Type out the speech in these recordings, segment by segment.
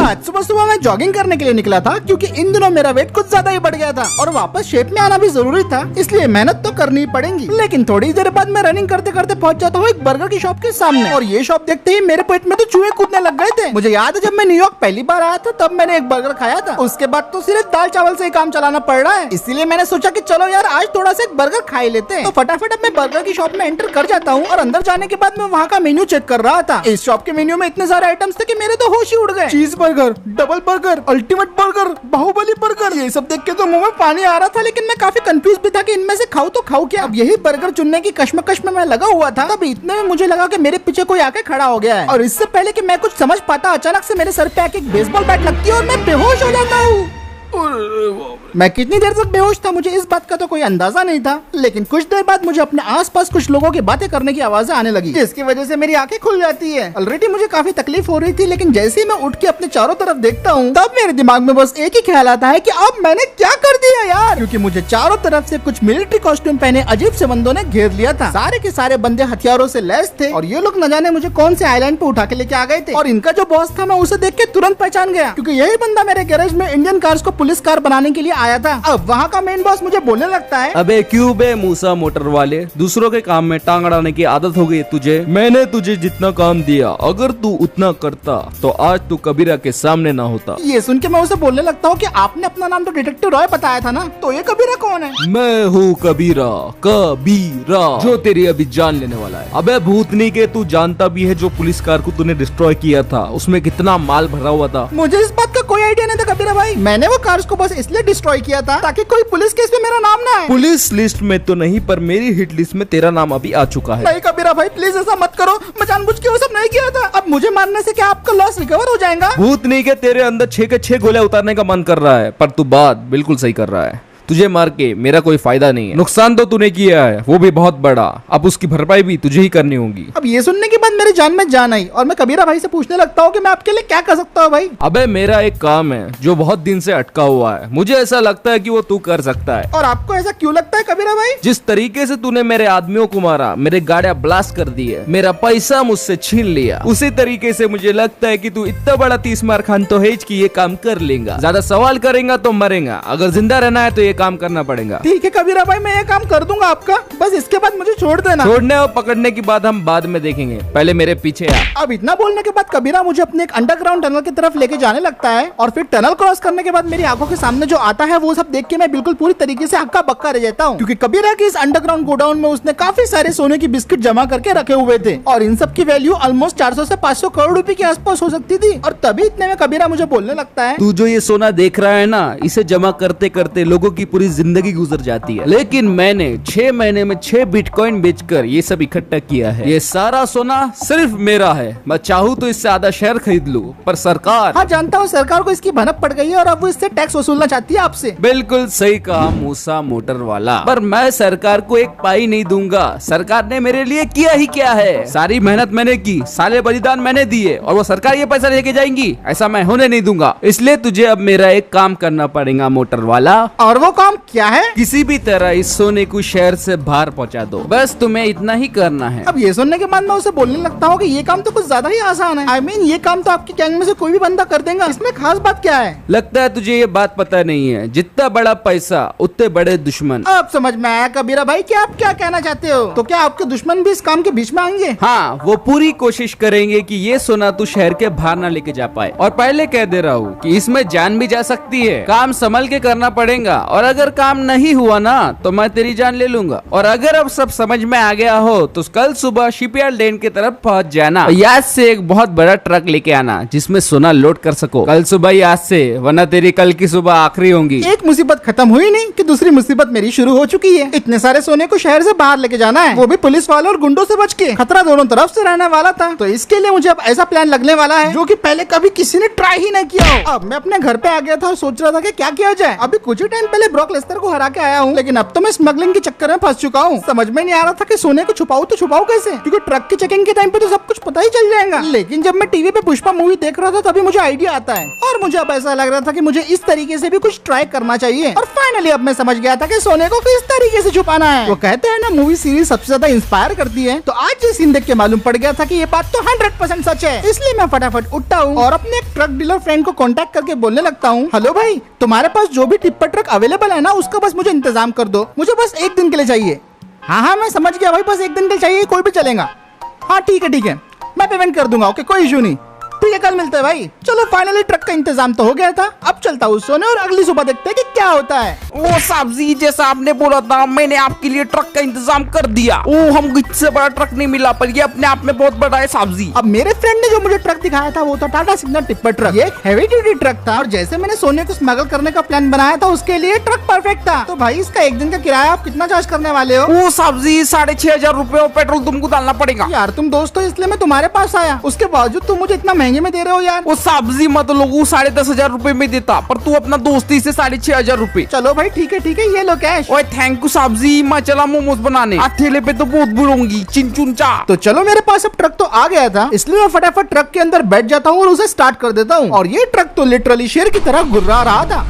आज सुबह सुबह मैं जॉगिंग करने के लिए निकला था क्योंकि इन दिनों मेरा वेट कुछ ज्यादा ही बढ़ गया था और वापस शेप में आना भी जरूरी था, इसलिए मेहनत तो करनी पड़ेगी। लेकिन थोड़ी देर बाद मैं रनिंग करते करते पहुंच जाता हूँ एक बर्गर की शॉप के सामने और ये शॉप देखते ही मेरे पेट में तो चूहे कूदने लग गए थे। मुझे याद है जब मैं न्यूयॉर्क पहली बार आया था तब मैंने एक बर्गर खाया था, उसके बाद तो सिर्फ दाल चावल से ही काम चलाना पड़ रहा है। इसीलिए मैंने सोचा कि चलो यार आज थोड़ा सा एक बर्गर खा ही लेते हैं। तो फटाफट अब मैं बर्गर की शॉप में एंटर कर जाता हूँ और अंदर जाने के बाद मैं वहाँ का मेन्यू चेक कर रहा था। इस शॉप के मेन्यू में इतने सारे आइटम्स थे कि मेरे तो होश ही उड़ गए। Cheese burger, double burger, ultimate burger, Baahubali burger, ये सब देख के तो मुंह में पानी आ रहा था। लेकिन मैं काफी कंफ्यूज भी था कि इनमें से खाऊं तो खाऊं क्या। अब यही बर्गर चुनने की कश्मकश में मैं लगा हुआ था, तब इतने में मुझे लगा कि मेरे पीछे कोई आके खड़ा हो गया है और इससे पहले कि मैं कुछ समझ पाता अचानक से मेरे सर पे आके एक बेसबॉल बैट लगती है और मैं बेहोश हो जाता हूँ। मैं कितनी देर तक बेहोश था मुझे इस बात का तो कोई अंदाजा नहीं था, लेकिन कुछ देर बाद मुझे अपने आसपास कुछ लोगों की बातें करने की आवाजें आने लगी, जिसकी वजह से मेरी आंखें खुल जाती है। ऑलरेडी मुझे काफी तकलीफ हो रही थी, लेकिन जैसे ही मैं उठ के अपने चारों तरफ देखता हूँ तब मेरे दिमाग में बस एक ही ख्याल आता है कि अब मैंने क्या कर दिया यार, क्योंकि मुझे चारों तरफ से कुछ मिलिट्री कॉस्ट्यूम पहने अजीब से बंदों ने घेर लिया था। सारे के सारे बंदे हथियारों से लैस थे और ये लोग न जाने मुझे कौन से आइलैंड पे उठा के लेके आ गए थे। और इनका जो बॉस था मैं उसे देख के तुरंत पहचान गया, क्योंकि यही बंदा मेरे गैरेज में इंडियन कार्स को पुलिस कार बनाने के लिए आया था। अब वहाँ का मेन बॉस मुझे बोलने लगता है, अबे क्यों बे मूसा मोटर वाले, दूसरों के काम में टांग अड़ाने की आदत हो गई तुझे। मैंने तुझे जितना काम दिया अगर तू उतना करता तो आज तू कबीरा के सामने ना होता। ये सुन के मैं उसे बोलने लगता हूँ कि आपने अपना नाम तो डिटेक्टिव रॉय बताया था ना, तो ये कबीरा कौन है? मैं हूँ कबीरा, कबीरा जो तेरी अभी जान लेने वाला है। अबे भूतनी के, तू जानता भी है जो पुलिस कार को तूने डिस्ट्रॉय किया था उसमें कितना माल भरा हुआ था। मुझे इस बात का कोई आइडिया नहीं था कबीरा भाई, मैंने वो कार्स को बस इसलिए डिस्ट्रॉय किया था ताकि कोई पुलिस केस में मेरा नाम ना आए। पुलिस लिस्ट में तो नहीं, पर मेरी हिट लिस्ट में तेरा नाम अभी आ चुका है। नहीं कबीरा भाई प्लीज ऐसा मत करो, मैं जानबूझ के वो सब नहीं किया था। अब मुझे मारने से क्या आपका लॉस रिकवर हो जाएगा? भूत नहीं के तेरे अंदर 6 के 6 गोलियां उतारने का मन कर रहा है, पर तू बात बिल्कुल सही कर रहा है। तुझे मार के मेरा कोई फायदा नहीं है, नुकसान तो तूने किया है वो भी बहुत बड़ा, अब उसकी भरपाई भी तुझे ही करनी होगी। अब ये सुनने के बाद मेरी जान में जान आई और मैं कबीरा भाई से पूछने लगता हूँ कि मैं आपके लिए क्या कर सकता हूँ भाई। अबे मेरा एक काम है जो बहुत दिन से अटका हुआ है, मुझे ऐसा लगता है कि वो तू कर सकता है। और आपको ऐसा क्यों लगता है कबीरा भाई? जिस तरीके से तूने मेरे आदमियों को मारा, मेरे गाड़ियां ब्लास्ट कर दी है, मेरा पैसा मुझसे छीन लिया, उसी तरीके से मुझे लगता है कि तू इतना बड़ा 30 मार खान तो है कि ये काम कर लेगा। ज्यादा सवाल करेगा तो मरेगा, अगर जिंदा रहना है तो ये काम करना पड़ेगा। ठीक है कबीरा भाई, मैं ये काम कर दूंगा आपका, बस इसके बाद मुझे छोड़ देना। छोड़ने और पकड़ने की बात हम बाद में देखेंगे, पहले मेरे पीछे आ। अब इतना बोलने के बाद कबीरा मुझे अपने एक अंडरग्राउंड टनल की तरफ लेके जाने लगता है और फिर टनल क्रॉस करने के बाद मेरी आंखों के सामने जो आता है वो सब देख के मैं बिल्कुल पूरी तरीके से हक्का बक्का रह जाता हूँ, क्योंकि कबीरा के इस अंडरग्राउंड गोडाउन में उसने काफी सारे सोने की बिस्किट जमा करके रखे हुए थे और इन सब की वैल्यू ऑलमोस्ट 400 से 500 करोड़ रुपए के आसपास हो सकती थी। और तभी इतने में कबीरा मुझे बोलने लगता है, तू जो ये सोना देख रहा है ना, इसे जमा करते करते लोगों की पूरी जिंदगी गुजर जाती है, लेकिन मैंने 6 महीने में 6 बिटकॉइन बेचकर ये सब इकट्ठा किया है। ये सारा सोना सिर्फ मेरा है, मैं चाहूँ तो इससे आधा शेयर खरीद लूँ, पर सरकार। हाँ जानता हूँ, सरकार को इसकी भनक पड़ गई है और अब वो इससे टैक्स वसूलना चाहती है आपसे। बिल्कुल सही कहा मूसा मोटर वाला, पर मैं सरकार को एक पाई नहीं दूंगा। सरकार ने मेरे लिए किया ही क्या है, सारी मेहनत मैंने की, सारे बलिदान मैंने दिए और वो सरकार ये पैसा लेके जाएंगी, ऐसा मैं होने नहीं दूंगा। इसलिए तुझे अब मेरा एक काम करना पड़ेगा मोटर वाला। और वो काम क्या है? किसी भी तरह इस सोने को शहर से बाहर पहुंचा दो, बस तुम्हें इतना ही करना है। अब ये सुनने के बाद मैं उसे बोलने लगता हूँ कि ये काम तो कुछ ज्यादा ही आसान है। I mean, ये काम तो आपकी गैंग में से कोई भी बंदा कर देगा, इसमें खास बात क्या है? लगता है तुझे ये बात पता नहीं है, जितना बड़ा पैसा उतने बड़े दुश्मन। अब समझ में आया कबीरा भाई कि आप क्या कहना चाहते हो। तो क्या आपके दुश्मन भी इस काम के बीच में आएंगे? हाँ, वो पूरी कोशिश करेंगे कि ये सोना तू शहर के बाहर ना लेके जा पाए। और पहले कह दे रहा हूँ कि इसमें जान भी जा सकती है, काम संभल के करना पड़ेगा, और अगर काम नहीं हुआ ना तो मैं तेरी जान ले लूंगा। और अगर अब सब समझ में आ गया हो तो कल सुबह शिपयार्ड लेन की तरफ पहुंच जाना, याद से एक बहुत बड़ा ट्रक लेके आना जिसमें सोना लोड कर सको। कल सुबह याद से, वरना तेरी कल की सुबह आखिरी होंगी। एक मुसीबत खत्म हुई नहीं कि दूसरी मुसीबत मेरी शुरू हो चुकी है। इतने सारे सोने को शहर से बाहर लेके जाना है, वो भी पुलिस वालों और गुंडों से बच के। खतरा दोनों तरफ से रहने वाला था, तो इसके लिए मुझे अब ऐसा प्लान लगने वाला है जो कि पहले कभी किसी ने ट्राई ही नहीं किया हो। अब मैं अपने घर पे आ गया था और सोच रहा था कि क्या किया जाए। अभी कुछ ही टाइम पहले ब्रॉक लेस्टर को हरा के आया हूँ, लेकिन अब तो मैं स्मगलिंग के चक्कर में फंस चुका हूँ। समझ में नहीं आ रहा था कि सोने को छुपाऊं तो छुपाऊं कैसे, क्योंकि ट्रक की चेकिंग के टाइम पे तो सब कुछ पता ही चल जाएगा। लेकिन जब मैं टीवी पे पुष्पा मूवी देख रहा था तभी मुझे आइडिया आता है और मुझे अब ऐसा लग रहा था कि मुझे इस तरीके से भी कुछ ट्राई करना चाहिए। और फाइनली अब मैं समझ गया था कि सोने को किस तरीके से छुपाना है। वो कहते हैं ना, मूवी सीरीज सबसे ज्यादा इंस्पायर करती है। तो आज ये सीन देख के मालूम पड़ गया था कि ये बात तो 100% सच है। इसलिए मैं फटाफट उठता हूँ और अपने एक ट्रक डीलर फ्रेंड को कांटेक्ट करके बोलने लगता हूँ, हेलो भाई, तुम्हारे पास जो भी टिप्पर ट्रक अवेलेबल है ना, उसका बस मुझे इंतजाम कर दो। मुझे बस एक दिन के लिए चाहिए। हाँ, मैं समझ गया भाई, बस एक दिन के लिए चाहिए, कोई भी चलेगा। हाँ ठीक है, मैं पेमेंट कर दूंगा। ओके, कोई इशू नहीं। ठीक है, कल मिलते हैं भाई। चलो फाइनली ट्रक का इंतजाम तो हो गया था। अब चलता हूँ सोने और अगली सुबह देखते हैं कि क्या होता है। ओ साहब जी, जैसा आपने बोला था, मैंने आपके लिए ट्रक का इंतजाम कर दिया। ओ, हमको इससे बड़ा ट्रक नहीं मिला, पर ये अपने आप में बहुत बड़ा है साहब जी। अब मेरे फ्रेंड ने जो मुझे ट्रक दिखाया था वो था टाटा सिग्नल टिप्पर ट्रक। ये एक हैवी ड्यूटी ट्रक था और जैसे मैंने सोने को स्मगल करने का प्लान बनाया था उसके लिए ट्रक परफेक्ट था। तो भाई इसका एक दिन का किराया आप कितना चार्ज करने वाले हो? ओ साहब जी, 6,500 रुपए और पेट्रोल तुमको डालना पड़ेगा। यार तुम दोस्त हो इसलिए मैं तुम्हारे पास आया, उसके बावजूद तुम मुझे इतना महंगे में दे रहे हो यार। वो सब्जी मत लोगों 10,500 रुपए में देता, पर तू अपना दोस्ती से 6,500 रुपए। चलो भाई ठीक है, ये लो कैश। ओए थैंक यू सब्जी, मैं चला मोमोज बनाने। ठेले पे तो बहुत बुलाऊंगी, चिन चा। तो चलो, मेरे पास अब ट्रक तो आ गया था, इसलिए मैं फटाफट ट्रक के अंदर बैठ जाता हूँ और उसे स्टार्ट कर देता हूँ। और ये ट्रक तो लिटरली शेर की तरह गुर्रा रहा था।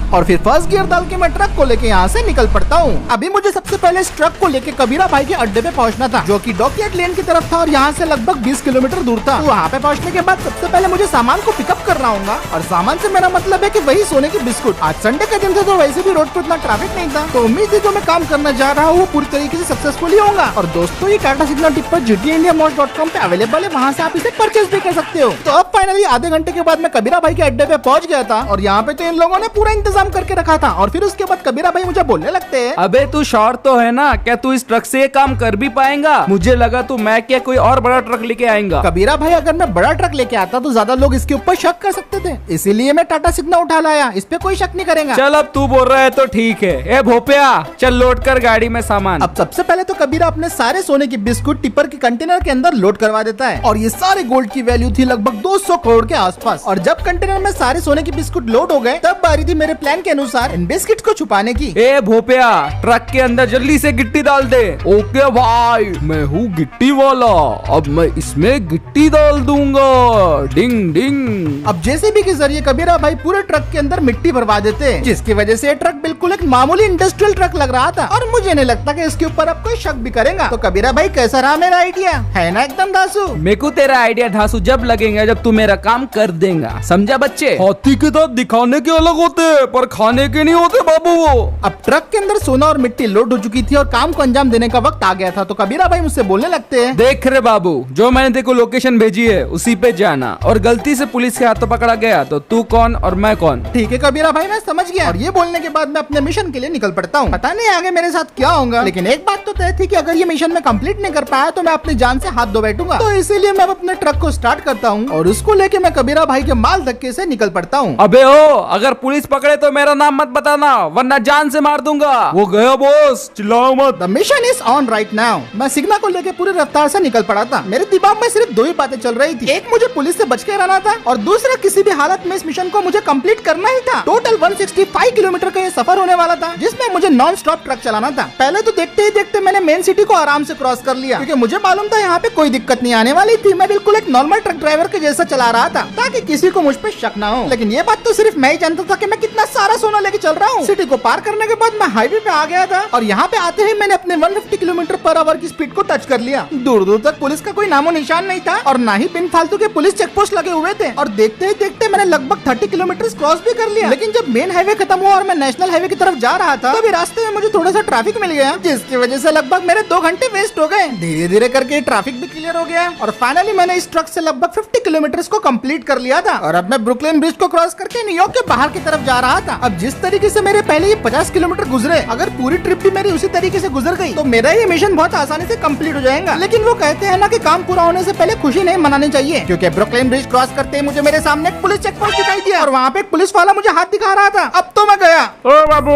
और फिर फर्स्ट गियर डाल के मैं ट्रक को लेके यहाँ से निकल पड़ता हूँ। अभी मुझे सबसे पहले इस ट्रक को लेके कबीरा भाई के अड्डे पे पहुँचना था, जो कि डॉकयार्ड लेन की तरफ था और यहाँ से लगभग 20 किलोमीटर दूर था। तो वहाँ पे पहुँचने के बाद सबसे पहले मुझे सामान को पिकअप करना होगा। और सामान से मेरा मतलब है कि वही सोने के बिस्कुट। आज संडे का दिन था तो वैसे भी रोड पे इतना ट्रैफिक नहीं था, तो उम्मीद है जो मैं काम करना जा रहा हूँ वो पूरी तरीके से सक्सेसफुली होगा। और दोस्तों, ये टाटा सिग्नल टिप्पर GTIndiaMods.com पे अवेलेबल है, वहाँ से आप इसे परचेज भी कर सकते हो। तो अब फाइनली आधे घंटे के बाद मैं कबीरा भाई के अड्डे पे पहुँच गया था और यहाँ पे तो इन लोगों ने पूरा इंतजाम करके रखा था। और फिर उसके बाद कबीरा भाई मुझे बोलने लगते हैं, अबे तू श्योर तो है ना, क्या तू इस ट्रक से ये काम कर भी पाएगा? मुझे लगा तू मैं क्या कोई और बड़ा ट्रक लेके आएगा। कबीरा भाई, अगर मैं बड़ा ट्रक लेके आता तो ज्यादा लोग इसके ऊपर शक कर सकते थे, इसीलिए मैं टाटा सिग्नल उठा लाया, इस पे कोई शक नहीं करेगा। चल अब तू बोल रहा है तो ठीक है। ए भोपिया, चल लोड कर गाड़ी में सामान। अब सबसे पहले तो कबीरा अपने सारे सोने की बिस्कुट टिप्पर के कंटेनर के अंदर लोड करवा देता है। और ये सारे गोल्ड की वैल्यू थी लगभग 200 करोड़ के आसपास। और जब कंटेनर में सारे सोने की बिस्कुट लोड हो गए, तब बारी थी मेरे प्लान के अनुसार इन बिस्किट को छुपाने की। ए भोपिया, ट्रक के अंदर जल्दी से गिट्टी डाल दे। ओके भाई, मैं हूँ गिट्टी वाला, अब मैं इसमें गिट्टी डाल दूंगा। डिंग डिंग। अब जेसीबी के जरिए कबीरा भाई पूरे ट्रक के अंदर मिट्टी भरवा देते हैं, जिसकी वजह से ये ट्रक बिल्कुल एक मामूली इंडस्ट्रियल ट्रक लग रहा था। और मुझे नहीं लगता कि इसके ऊपर अब कोई शक भी करेगा। तो कबीरा भाई, कैसा रहा मेरा आइडिया? है ना एकदम धांसू? मेरे को तेरा आइडिया धांसू जब लगेगा जब तू मेरा काम कर देगा, समझा बच्चे? हाथी के दांत दिखाने के अलग होते हैं, पर खाने के नहीं होते बाबू। अब ट्रक के अंदर सोना और मिट्टी लोड हो चुकी थी और काम को अंजाम देने का वक्त आ गया था। तो कबीरा भाई मुझसे बोलने लगते हैं, देख रे बाबू, जो मैंने तेको लोकेशन भेजी है उसी पे जाना, और गलती से पुलिस के हाथों पकड़ा गया तो तू कौन और मैं कौन। ठीक है कबीरा भाई, मैं समझ गया। और ये बोलने के बाद मैं अपने मिशन के लिए निकल पड़ता हूँ। पता नहीं आगे मेरे साथ क्या होगा, लेकिन एक बात तो तय थी कि अगर ये मिशन में कंप्लीट नहीं कर पाया तो मैं अपनी जान से हाथ धो बैठूंगा। तो इसीलिए मैं अपने ट्रक को स्टार्ट करता हूँ और उसको लेके मैं कबीरा भाई के माल धक्के से निकल पड़ता हूँ। अबे ओ, अगर पुलिस पकड़े तो मेरा नाम मत बताना, वरना जान से मार दूंगा। वो गया बॉस, चिल्लाओ मत। The mission is on right now. मैं सिग्नल को लेके पूरी रफ्तार से निकल पड़ा था। मेरे दिमाग में सिर्फ दो ही बातें चल रही थी, एक मुझे पुलिस से बच के रहना था और दूसरा किसी भी हालत में इस मिशन को मुझे कंप्लीट करना ही था। टोटल 165 किलोमीटर का ये सफर होने वाला था, जिसमें मुझे नॉन स्टॉप ट्रक चलाना था। पहले तो देखते ही देखते मैंने मेन सिटी को आराम से क्रॉस कर लिया, क्योंकि मुझे मालूम था यहाँ पे कोई दिक्कत नहीं आने वाली थी। मैं बिल्कुल एक नॉर्मल ट्रक ड्राइवर के जैसा चला रहा था, ताकि किसी को मुझ पे शक ना हो। लेकिन ये बात तो सिर्फ मैं ही जानता था कि मैं कितना सारा सोना लेके चल रहा हूँ। सिटी को पार करने के बाद मैं हाईवे पे आ गया था और यहाँ पे आते ही मैंने अपने 150 किलोमीटर पर आवर की स्पीड को टच कर लिया। दूर दूर तक पुलिस का कोई नामो निशान नहीं था और ना ही बिन फालतू के पुलिस चेक पोस्ट लगे हुए थे। और देखते ही देखते मैंने लगभग 30 किलोमीटर क्रॉस भी कर लिया। लेकिन जब मेन हाईवे खत्म हुआ और मैं नेशनल हाईवे की तरफ जा रहा था, तो रास्ते में मुझे थोड़ा सा ट्रैफिक मिल गया, जिसकी वजह से लगभग मेरे 2 घंटे वेस्ट हो गए। धीरे धीरे करके ट्रैफिक भी क्लियर हो गया और फाइनली मैंने इस ट्रक से लगभग 50 किलोमीटर को कंप्लीट कर लिया था। और अब मैं ब्रुकलिन ब्रिज को क्रॉस करके न्यूयॉर्क के बाहर की तरफ जा रहा था। अब जिस तरीके से मेरे पहले ये 50 किलोमीटर गुजरे, अगर पूरी ट्रिप भी मेरी उसी तरीके से गुजर गई तो मेरा ये मिशन बहुत आसानी से कंप्लीट हो जाएगा। लेकिन वो कहते हैं ना कि काम पूरा होने से पहले खुशी नहीं मनानी चाहिए, क्योंकि ब्रुकलिन ब्रिज क्रॉस करते ही मुझे मेरे सामने एक पुलिस चेक पोस्ट दिखाई दिया और वहाँ पे एक पुलिस वाला मुझे हाथ दिखा रहा था। अब तो मैं गया। ओ बाबू,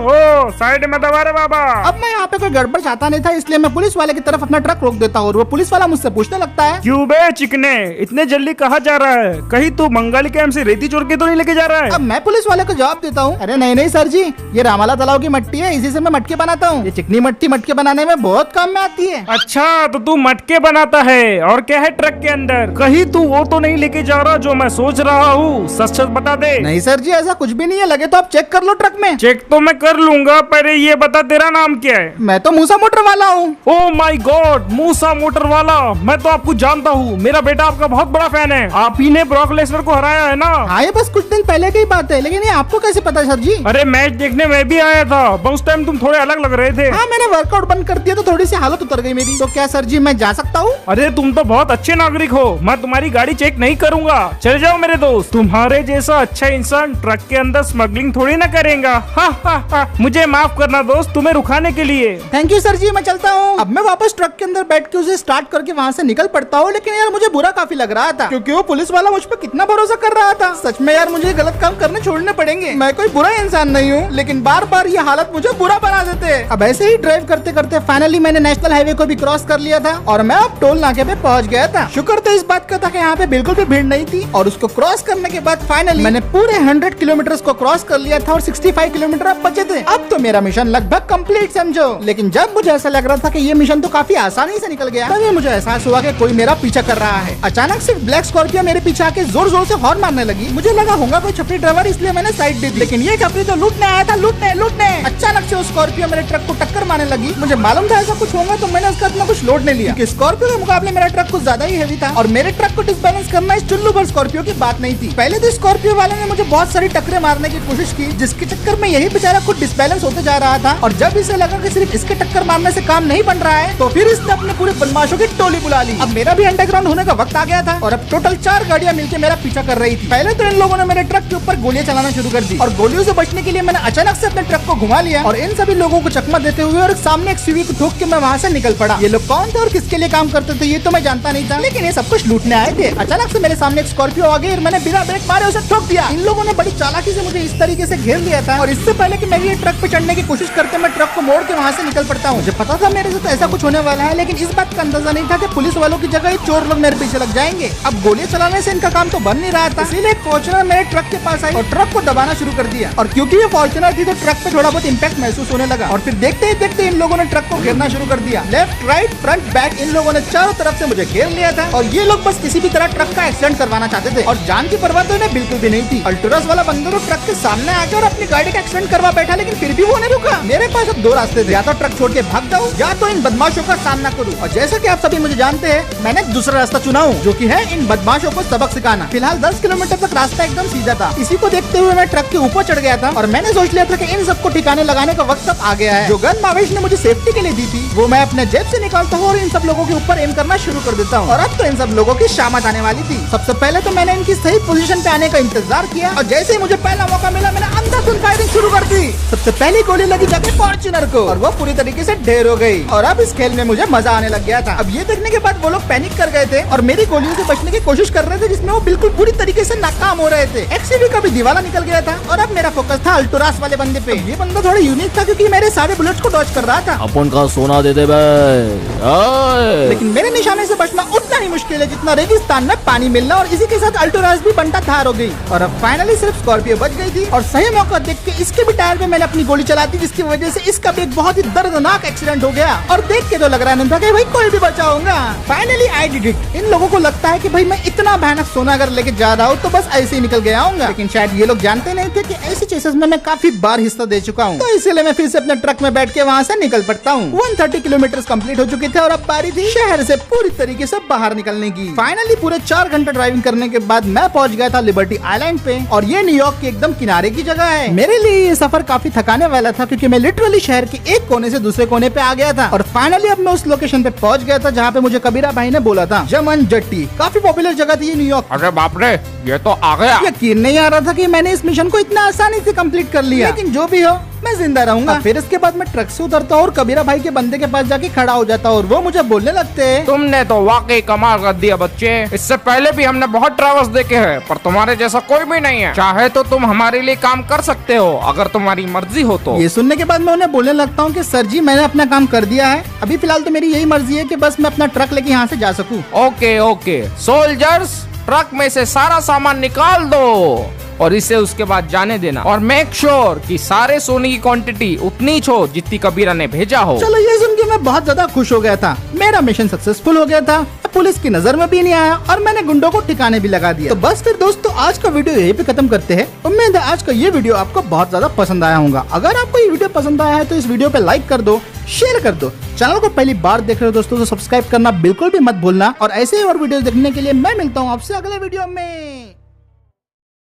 ओ साइड में दबा रे बाबा। अब मैं यहाँ पे कोई गड़बड़ चाहता नहीं था, इसलिए मैं पुलिस वाले की तरफ अपना ट्रक रोक देता हूँ और वो पुलिस वाला मुझसे पूछने लगता है, क्यों बे चिकने, इतने जल्दी कहाँ जा रहा है? कहीं तू बंगाली कैंप से रेती चोर के तो नहीं लेके जा रहा है? अब मैं पुलिस वाले को जवाब देता हूँ, अरे नहीं नहीं सर जी, ये रामाला तालाब की मट्टी है, इसी से मैं मटके बनाता हूँ। ये चिकनी मट्टी मटके बनाने में बहुत काम में आती है। अच्छा, तो तू मटके बनाता है और क्या है ट्रक के अंदर? कहीं तू वो तो नहीं लेके जा रहा जो मैं सोच रहा हूँ, सच सच बता दे। नहीं सर जी, ऐसा कुछ भी नहीं है। लगे तो आप चेक कर लो ट्रक में। चेक तो मैं कर लूंगा, पहले ये बता तेरा नाम क्या है? मैं तो मूसा मोटर वाला हूँ। Oh my God, Musa motor वाला, मैं तो आपको जानता हूँ। मेरा बेटा आपका बहुत बड़ा फैन है। आप ही ने ब्रॉक लेसनर को हराया है ना? हाँ, ये बस कुछ दिन पहले की बात है, लेकिन ये आपको कैसे पता सर जी? अरे मैच देखने में भी आया था, बस उस टाइम तुम थोड़े अलग लग रहे थे। हाँ, मैंने वर्कआउट बंद कर दिया तो थोड़ी सी हालत उतर गई मेरी। तो क्या सर जी मैं जा सकता हूँ? अरे तुम तो बहुत अच्छे नागरिक हो, मैं तुम्हारी गाड़ी चेक नहीं करूंगा। चल जाओ मेरे दोस्त, तुम्हारे जैसा अच्छा इंसान ट्रक के अंदर स्मगलिंग थोड़ी ना करेगा। हा हा हा, मुझे माफ करना दोस्त, तुम्हें रुकाने के लिए। थैंक यू सर जी, मैं चलता हूँ। अब मैं वापस ट्रक के अंदर बैठ के उसे स्टार्ट करके वहाँ से निकल पड़ता हूँ। लेकिन यार मुझे बुरा काफी लग रहा था, क्योंकि वो पुलिस वाला मुझ पर कितना भरोसा कर रहा था। सच में यार मुझे गलत काम करने छोड़ने पड़ेंगे। मैं कोई बुरा इंसान नहीं हूँ, लेकिन बार बार ये हालत मुझे बुरा बना देते हैं। अब ऐसे ही ड्राइव करते करते फाइनली मैंने नेशनल हाईवे को भी क्रॉस कर लिया था और मैं अब टोल नाके पे पहुंच गया था। शुक्र तो इस बात का था कि यहाँ पे बिल्कुल भी भीड़ नहीं थी। और उसको क्रॉस करने के बाद फाइनली मैंने पूरे 100 किलोमीटर को क्रॉस कर लिया था और 65 किलोमीटर अब बचे थे। अब तो मेरा मिशन लगभग कंप्लीट समझो। लेकिन जब मुझे ऐसा लग रहा था कि ये मिशन तो काफी आसानी से निकल गया, तभी मुझे एहसास हुआ कि कोई मेरा पीछा कर रहा है। अचानक से ब्लैक स्कॉर्पियो मेरे पीछे आके जोर जोर से हॉर्न मारने लगी। मुझे लगा होगा कोई छपरी ड्राइवर, इसलिए मैंने साइड दे दी। लेकिन ये छपरी तो लूटने आया था, लूटने। अचानक से उस स्कॉर्पियो मेरे ट्रक को टक्कर मारने लगी। मुझे मालूम था ऐसा कुछ होगा, तो मैंने उसका इतना कुछ लोड नहीं लिया, क्योंकि स्कॉर्पियो के मुकाबले मेरा ट्रक कुछ ज्यादा ही हेवी था और मेरे ट्रक को डिसबैलेंस करना इस चुल्लू भर स्कॉर्पियो की बात नहीं थी। पहले तो स्कॉर्पियो वाले ने मुझे बहुत सारी टक्करें मारने की कोशिश की, जिसके चक्कर में यही बेचारा खुद डिसबैलेंस होते जा रहा था। और जब इसे लगा कि सिर्फ इसके टक्कर मारने से काम नहीं बन रहा है, तो फिर इसने अपने पूरे बदमाशों की टोली बुला ली। अब मेरा भी अंडरग्राउंड होने का वक्त आ गया था और अब टोटल 4 गाड़ियां मिलकर मेरा पीछा कर रही थी। पहले तो इन लोगों ने मेरे ट्रक के ऊपर गोलियां चलाना शुरू कर दी और गोलियों से बचने के लिए मैंने अचानक से अपने ट्रक को घुमा लिया और इन सभी लोगों को चकमा देते हुए और सामने एक सीवी को ठोक के मैं वहाँ से निकल पड़ा। ये लोग कौन थे और किसके लिए काम करते थे ये तो मैं जानता नहीं था, लेकिन ये सब कुछ लूटने आए थे। अचानक से मेरे सामने एक स्कॉर्पियो आ गई और मैंने बिना ब्रेक मारे उसे ठोक दिया। इन लोगों ने बड़ी चालाकी से मुझे इस तरीके से घेर लिया था और इससे पहले कि मेरी ट्रक पे चढ़ने की कोशिश करते मैं ट्रक को मोड़ के वहाँ से निकल पड़ता हूँ। मुझे पता था मेरे साथ ऐसा कुछ होने वाला है, लेकिन इस बात का अंदाजा नहीं था कि पुलिस वालों की जगह चोर लोग मेरे पीछे लग जाएंगे। अब गोलियां चलाने से इनका काम तो बन नहीं रहा था, इसीलिए फॉर्च्यूनर मेरे ट्रक के पास आई और ट्रक को दबाना शुरू कर दिया। और क्योंकि ये फॉर्च्यूनर थी तो ट्रक पे थोड़ा बहुत इम्पैक्ट महसूस होने लगा और फिर देखते ही देखते इन लोगों ने ट्रक को घेरना शुरू कर दिया। Left right front back in लोगों ने चारों तरफ से मुझे घेर लिया था और ये लोग बस किसी भी तरह ट्रक का एक्सीडेंट करवाना चाहते थे और जान की परवाह तो इन्हें बिल्कुल भी नहीं थी। अल्टोरस वाला बंदर तो ट्रक के सामने आके और अपनी गाड़ी का एक्सीडेंट करवा बैठा, लेकिन फिर भी वो नहीं रुका। मेरे पास अब 2 रास्ते थे, या तो ट्रक छोड़ के भाग जाऊं या तो इन बदमाशों का सामना करूं। और जैसा कि आप सभी मुझे जानते हैं, मैंने दूसरा रास्ता चुना हूं, जो कि है इन बदमाशों को सबक सिखाना। फिलहाल 10 किलोमीटर तक रास्ता एकदम सीधा था। इसी को देखते हुए मैं ट्रक के ऊपर चढ़ गया था और मैंने सोच लिया था कि इन सबको ठिकाने लगाने का वक्त अब आ गया है। जो गन मावेश ने मुझे सेफ्टी के लिए दी थी वो मैं अपने जेब से निकालता हूँ और इन सब लोगों के ऊपर एम करना शुरू कर देता हूँ। और अब तो इन सब लोगों की शामत आने वाली थी। सबसे पहले तो मैंने इनकी सही पोजीशन पे आने का इंतजार किया और जैसे ही मुझे पहला मौका मिला मैंने अंधाधुंध फायरिंग शुरू कर दी। सबसे पहली गोली लगी जाके फॉर्च्यूनर को और वो पूरी तरीके से ढेर हो गई और अब इस खेल में मुझे मजा आने लग गया था। अब ये देखने के बाद वो लोग पैनिक कर गए थे और मेरी गोलियों से बचने की कोशिश कर रहे थे, जिसमें वो बिल्कुल पूरी तरीके से नाकाम हो रहे थे। एक्सयूवी का भी दीवाला निकल गया था और अब मेरा फोकस था अल्टोरास वाले बंदे पे। ये बंदा थोड़ा यूनिक था क्योंकि मेरे सारे बुलेट्स को डॉज कर रहा था। अपन का सोना दे दे भाई। लेकिन मेरे निशाने से बचना उतना ही मुश्किल है जितना रेगिस्तान में पानी मिलना और इसी के साथ अल्टोरास भी बनता धार हो गई और अब फाइनली सिर्फ स्कॉर्पियो बच गई थी। और सही मौका देख के इसके भी टायर पे मैंने अपनी गोली चला दी, जिसकी वजह से इसका भी एक बहुत ही दर्दनाक एक्सीडेंट हो गया और देख के तो लग रहा था कि भाई कोई भी बचा होगा। Finally I did it. इन लोगों को लगता है कि भाई मैं इतना भयानक सोना अगर लेके जा रहा हूँ तो बस ऐसे ही निकल गया हूँगा, लेकिन शायद ये लोग जानते नहीं थे कि ऐसी चेसेस में मैं काफी बार हिस्सा दे चुका हूँ। तो इसीलिए मैं फिर से अपने ट्रक में बैठ के वहाँ से निकल पड़ता हूँ। 130 किलोमीटर कंप्लीट हो चुके थे और अब बारी थी शहर से पूरी तरीके से बाहर निकलने की। फाइनली पूरे 4 घंटे ड्राइविंग करने के बाद मैं पहुंच गया था लिबर्टी आइलैंड पे और ये न्यूयॉर्क के एकदम किनारे की जगह है। मेरे लिए ये सफर काफी थकाने वाला था क्योंकि मैं लिटरली शहर के एक कोने से दूसरे कोने पे आ गया था और फाइनली अब मैं उस लोकेशन पे पहुंच गया था जहाँ पे मुझे कबीरा भाई ने बोला था। जमन जट्टी काफी पॉपुलर जगह थी ये न्यूयॉर्क। अरे बाप रे, ये तो आ गया। यकीन नहीं आ रहा था कि मैंने इस मिशन को इतना आसानी से कंप्लीट कर लिया, लेकिन जो भी हो मैं जिंदा रहूंगा। फिर इसके बाद मैं ट्रक से उतरता हूँ और कबीरा भाई के बंदे के पास जाके खड़ा हो जाता हूँ और वो मुझे बोलने लगते हैं, तुमने तो वाकई कमाल कर दिया बच्चे। इससे पहले भी हमने बहुत ट्रैवल्स देखे हैं पर तुम्हारे जैसा कोई भी नहीं है। चाहे तो तुम हमारे लिए काम कर सकते हो अगर तुम्हारी मर्जी हो तो। ये सुनने के बाद मैं उन्हें बोलने लगता हूँ कि सर जी मैंने अपना काम कर दिया है, अभी फिलहाल तो मेरी यही मर्जी है कि बस मैं अपना ट्रक लेके यहाँ से जा सकूँ। ओके ओके सोल्जर्स, ट्रक में से सारा सामान निकाल दो और इसे उसके बाद जाने देना और मेक श्योर कि सारे सोने की क्वांटिटी उतनी हो जितनी कबीरा ने भेजा हो। चलो ये सुन के मैं बहुत ज्यादा खुश हो गया था। मेरा मिशन सक्सेसफुल हो गया था। अब पुलिस की नजर में भी नहीं आया और मैंने गुंडों को ठिकाने भी लगा दिया। तो बस फिर दोस्तों आज का वीडियो यहीं पे खत्म करते हैं। उम्मीद है आज का ये वीडियो आपको बहुत ज्यादा पसंद आया होगा। अगर आपको ये वीडियो पसंद आया है तो इस वीडियो पे लाइक कर दो, शेयर कर दो। चैनल को पहली बार देख रहे हो दोस्तों तो सब्सक्राइब करना बिल्कुल भी मत भूलना। और ऐसे ही और वीडियो देखने के लिए मैं मिलता हूँ आपसे अगले वीडियो में।